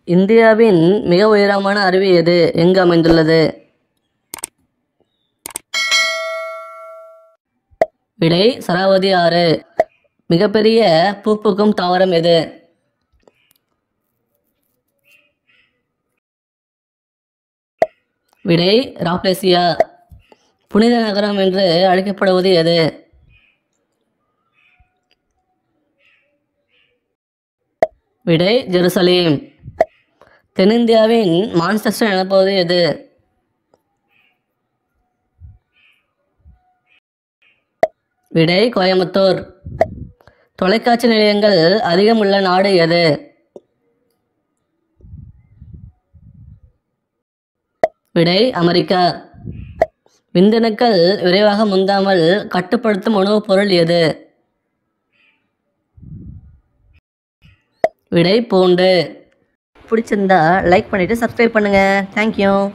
இந்தியாவின் மிக உயரமான அருவி எது? எங்கு அமைந்துள்ளது? விடை சராவதி ஆறு. மிகப்பெரிய பூக்கும் தாவரம் எது? விடை ராப்லேசியா. புனித நகரம் என்று அழைக்கப்படுவது எது? விடை ஜெருசலேம். தென்னிந்தியாவின் மான்செஸ்டர் எனப்படுவது எது? விடை கோயம்புத்தூர். தொலைக்காட்சி நிலையங்கள் அதிகம் உள்ள நாடு எது? விடை அமெரிக்கா. விந்தணுக்கள் விரைவாக முந்தாமல் கட்டுப்படுத்தும் உணவுப் பொருள் எது? விடை பூண்டு. பிடிச்சிருந்தா லைக் பண்ணிவிட்டு சப்ஸ்கிரைப் பண்ணுங்கள். தேங்க்யூ.